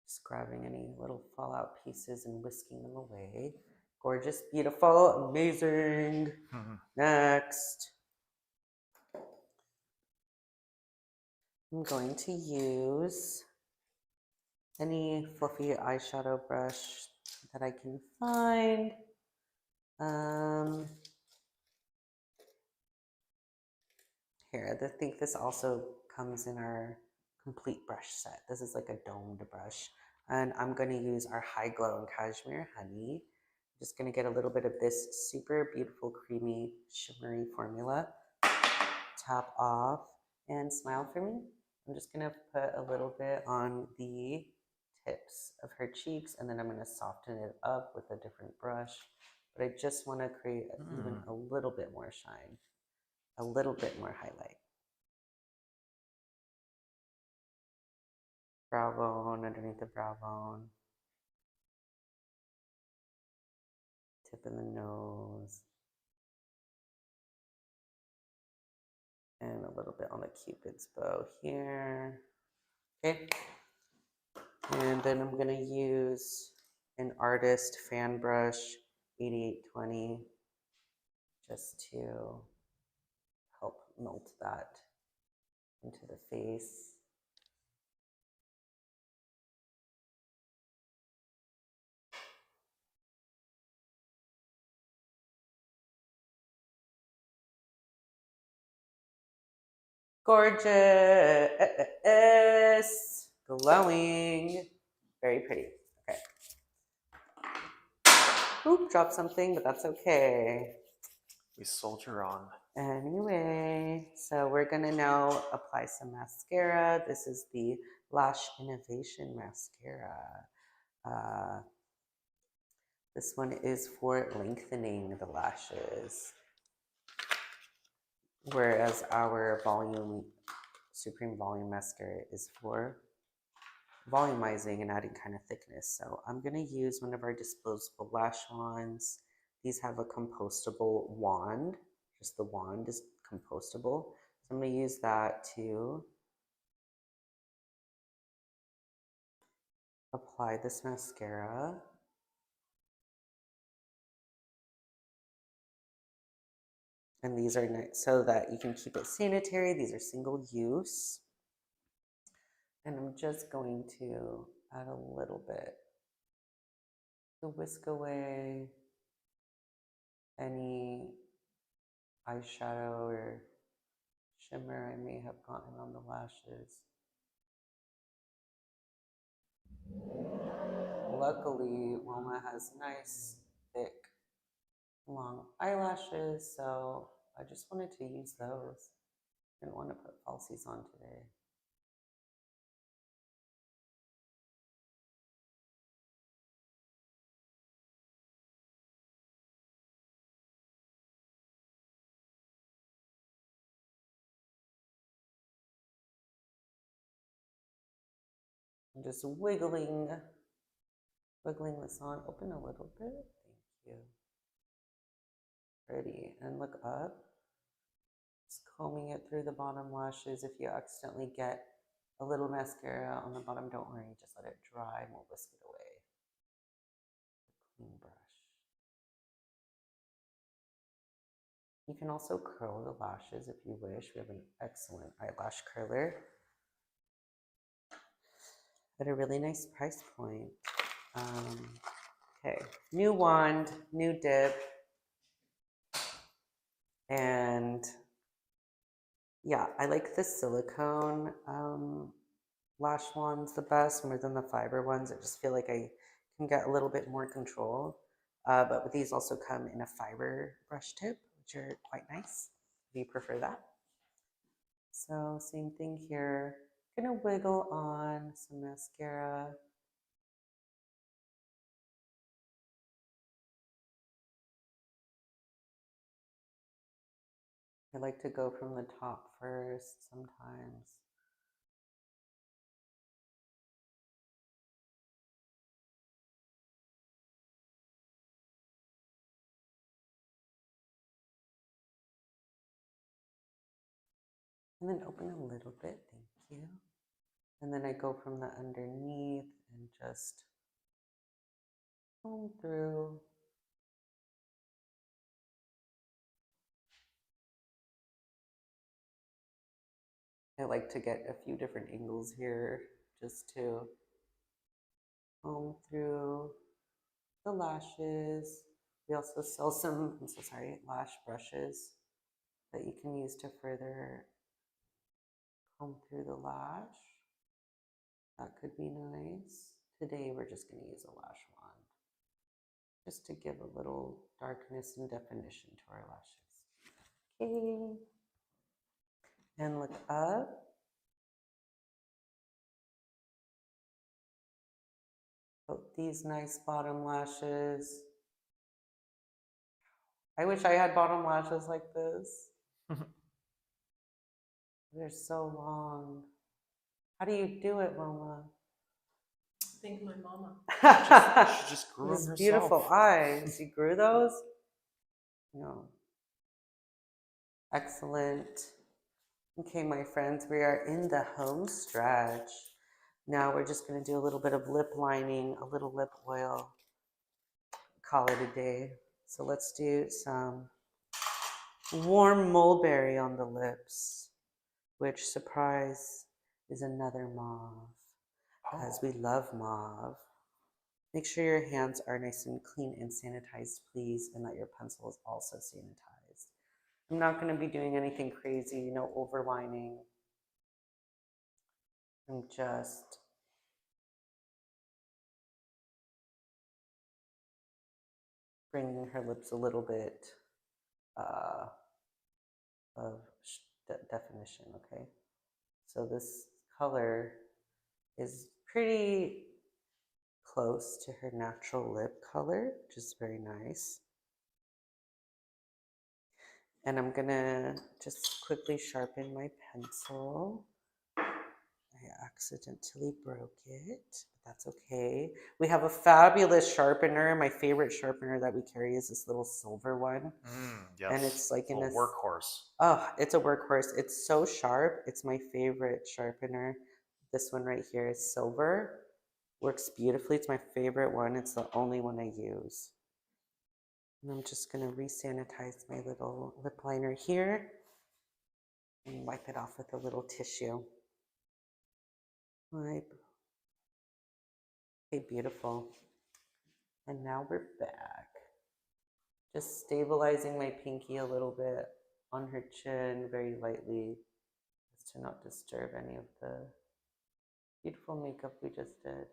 Just grabbing any little fallout pieces and whisking them away. Gorgeous, beautiful, amazing. Next, I'm going to use any fluffy eyeshadow brush that I can find. Here, I think this also comes in our complete brush set. This is like a domed brush. And I'm going to use our High Glow and Cashmere Honey. I'm just going to get a little bit of this super beautiful, creamy, shimmery formula. Tap off and smile for me. I'm just going to put a little bit on the tips of her cheeks, and then I'm going to soften it up with a different brush. But I just want to create even a little bit more shine, a little bit more highlight. Brow bone, underneath the brow bone. Tip of the nose. And a little bit on the Cupid's bow here. Okay. And then I'm going to use an Artist Fan Brush 8820 just to help melt that into the face. Gorgeous, glowing, very pretty. Okay. Oop, dropped something, but that's okay.
We soldier on.
Anyway, so we're gonna now apply some mascara. This is the Lash Innovation Mascara. This one is for lengthening the lashes, whereas our Supreme Volume Mascara is for volumizing and adding kind of thickness. So I'm gonna use one of our disposable lash wands. These have a compostable wand. Just the wand is compostable. So I'm gonna use that to apply this mascara. And these are nice so that you can keep it sanitary. These are single use. And I'm just going to add a little bit to whisk away any eyeshadow or shimmer I may have gotten on the lashes. Luckily, Wilma has nice, thick, long eyelashes, so I just wanted to use those. Didn't want to put falsies on today. I'm just wiggling this on. Open a little bit. Thank you. Pretty. And look up. Just combing it through the bottom lashes. If you accidentally get a little mascara on the bottom, don't worry. Just let it dry and we'll whisk it away. Clean brush. You can also curl the lashes if you wish. We have an excellent eyelash curler at a really nice price point. Okay, new wand, new dip, and yeah, I like the silicone lash wands the best more than the fiber ones. I just feel like I can get a little bit more control. But these also come in a fiber brush tip, which are quite nice if you prefer that. So same thing here. Gonna wiggle on some mascara. I like to go from the top first sometimes. And then open a little bit, thank you. And then I go from the underneath and just comb through. I like to get a few different angles here just to comb through the lashes. We also sell some, I'm so sorry, lash brushes that you can use to further comb through the lash. That could be nice. Today we're just going to use a lash wand just to give a little darkness and definition to our lashes. Okay. And look up. These nice bottom lashes. I wish I had bottom lashes like this. They're so long. How do you do it, Mama?
Thank my mama.
She just grew them
These
herself.
beautiful eyes. You grew those? No. Excellent. Okay, my friends, we are in the home stretch. Now we're just going to do a little bit of lip lining, a little lip oil. Call it a day. So let's do some warm mulberry on the lips, which, surprise, is another mauve, because we love mauve. Make sure your hands are nice and clean and sanitized, please, and that your pencil is also sanitized. I'm not going to be doing anything crazy, no overlining. I'm just bringing her lips a little bit of definition, okay? So this color is pretty close to her natural lip color, which is very nice. And I'm gonna just quickly sharpen my pencil. I accidentally broke it, but that's okay. We have a fabulous sharpener. My favorite sharpener that we carry is this little silver one.
Yes.
And it's like in
a
a
workhorse.
Oh, it's a workhorse. It's so sharp. It's my favorite sharpener. This one right here is silver. Works beautifully. It's my favorite one. It's the only one I use. And I'm just going to re-sanitize my little lip liner here and wipe it off with a little tissue. Wipe. Okay, beautiful. And now we're back. Just stabilizing my pinky a little bit on her chin very lightly, just to not disturb any of the beautiful makeup we just did.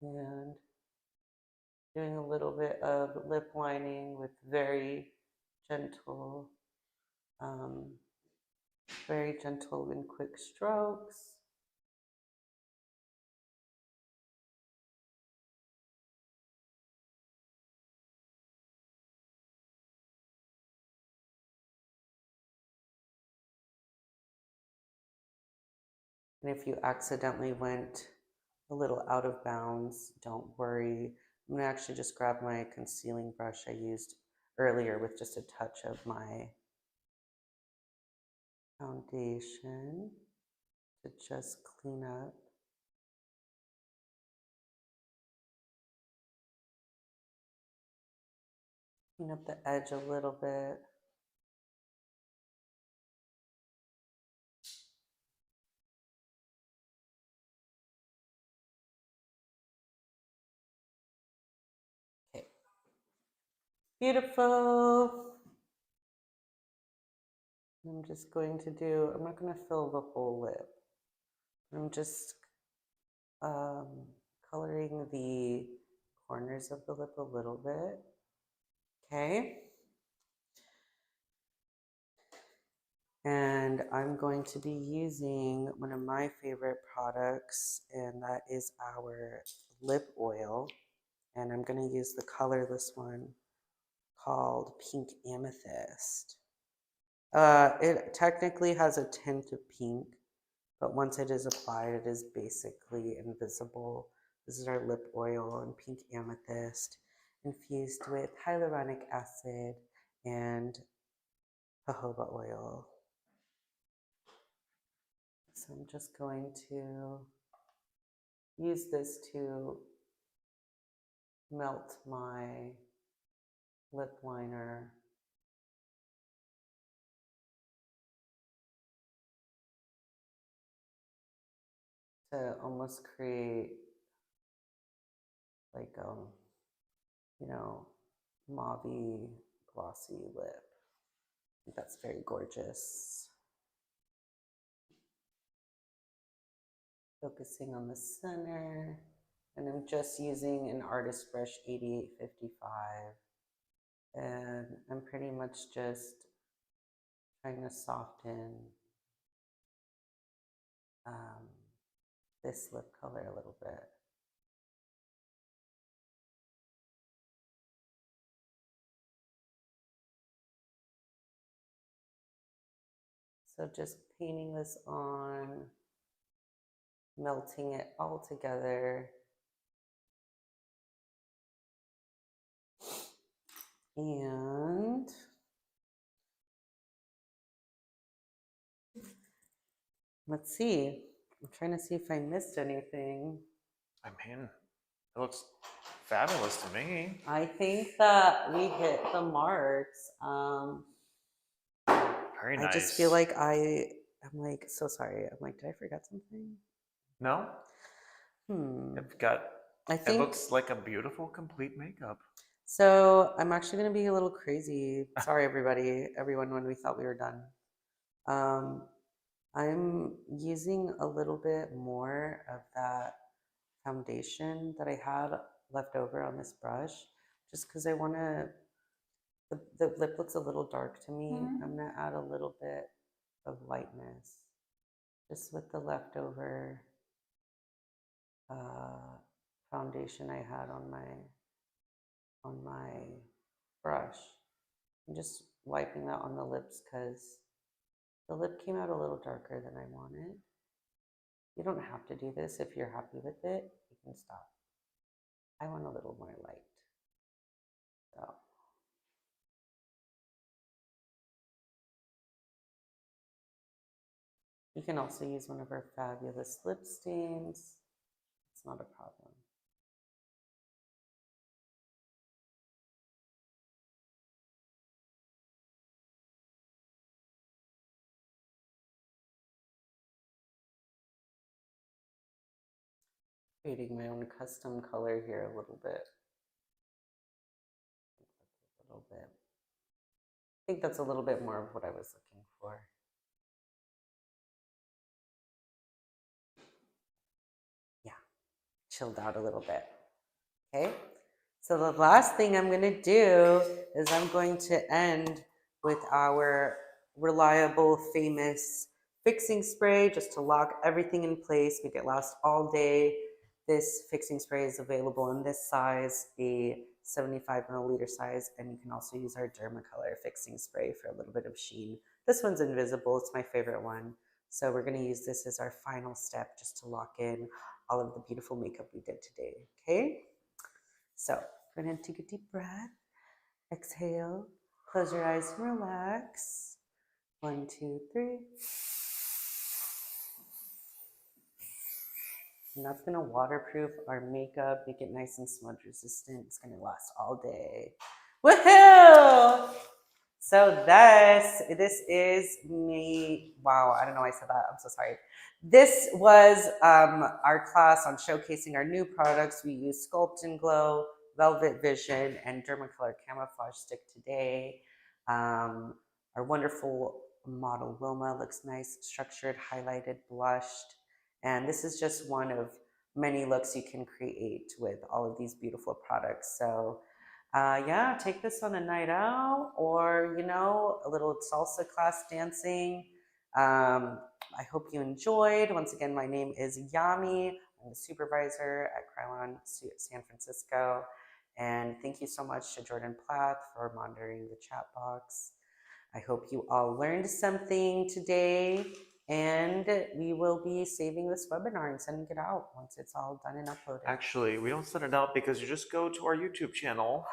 And doing a little bit of lip lining with very gentle and quick strokes. And if you accidentally went a little out of bounds, don't worry. I'm gonna actually just grab my concealing brush I used earlier with just a touch of my foundation to just clean up. Clean up the edge a little bit. Okay. Beautiful. I'm just going to do, I'm not going to fill the whole lip. I'm just coloring the corners of the lip a little bit. Okay. And I'm going to be using one of my favorite products, and that is our lip oil. And I'm going to use the colorless one called Pink Amethyst. It technically has a tint of pink, but once it is applied, it is basically invisible. This is our lip oil in Pink Amethyst, infused with hyaluronic acid and jojoba oil. So I'm just going to use this to melt my lip liner. To almost create like you know, mauvey glossy lip. I think that's very gorgeous. Focusing on the center, and I'm just using an artist brush 8855, and I'm pretty much just trying to soften this lip color a little bit. So just painting this on, melting it all together. And let's see. I'm trying to see if I missed anything.
I mean, it looks fabulous to me.
I think that we hit the marks.
Very nice.
I just feel like I'm like, so sorry. I'm like, did I forget something?
No? It looks like a beautiful, complete makeup.
So I'm actually going to be a little crazy. Sorry, everyone, when we thought we were done. I'm using a little bit more of that foundation that I had left over on this brush, just because I want to, the lip looks a little dark to me. I'm going to add a little bit of lightness just with the leftover foundation I had on my brush. I'm just wiping that on the lips because the lip came out a little darker than I wanted. You don't have to do this. If you're happy with it, you can stop. I want a little more light. So You can also use one of our fabulous lip stains. It's not a problem. Creating my own custom color here a little bit. A little bit. I think that's a little bit more of what I was looking for. Yeah, chilled out a little bit. Okay, so the last thing I'm going to do is I'm going to end with our reliable, famous fixing spray just to lock everything in place, make it last all day. This fixing spray is available in this size, a 75 milliliter size, and you can also use our Dermacolor fixing spray for a little bit of sheen. This one's invisible, it's my favorite one. So we're going to use this as our final step just to lock in all of the beautiful makeup we did today, okay? So go ahead and take a deep breath. Exhale. Close your eyes and relax. 1, 2, 3. And that's going to waterproof our makeup, make it nice and smudge resistant. It's going to last all day. Woohoo! So this is me. Wow, I don't know why I said that. I'm so sorry. This was our class on showcasing our new products. We use Sculpt Glow, Velvet Vision, and Dermacolor Camouflage Stick today. Our wonderful model Wilma looks nice, structured, highlighted, blushed. And this is just one of many looks you can create with all of these beautiful products. So yeah, take this on a night out or, you know, a little salsa class dancing. I hope you enjoyed. Once again, my name is Yami. I'm the supervisor at Kryolan San Francisco. And thank you so much to Jordan Plath for monitoring the chat box. I hope you all learned something today, and we will be saving this webinar and sending it out once it's all done and uploaded.
Actually, we don't send it out because you just go to our YouTube channel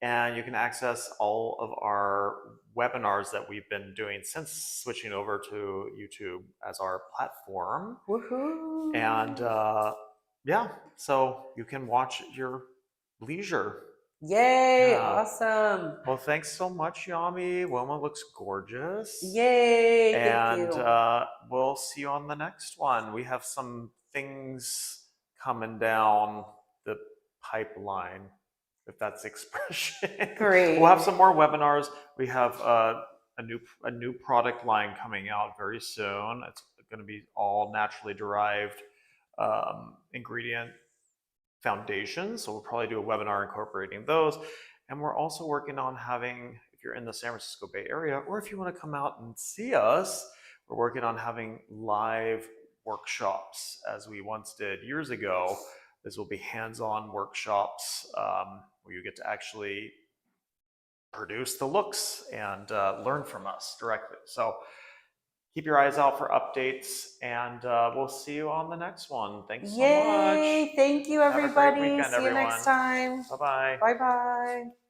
and you can access all of our webinars that we've been doing since switching over to YouTube as our platform.
Woohoo!
And yeah, so you can watch at your leisure.
Yay,
Yeah.
awesome.
Well, thanks so much, Yami. Wilma looks gorgeous.
Yay, thank
And
you.
we'll see you on the next one. We have some things coming down the pipeline, if that's the expression.
Great.
We'll have some more webinars. We have a new product line coming out very soon. It's going to be all naturally derived ingredient foundations. So we'll probably do a webinar incorporating those. And we're also working on having, if you're in the San Francisco Bay Area, or if you want to come out and see us, we're working on having live workshops as we once did years ago. This will be hands-on workshops where you get to actually produce the looks and learn from us directly. So keep your eyes out for updates, and we'll see you on the next one. Thanks so much.
Yay, thank you, everybody.
Have a great weekend,
See you
everyone.
next time.
Bye-bye.
Bye-bye.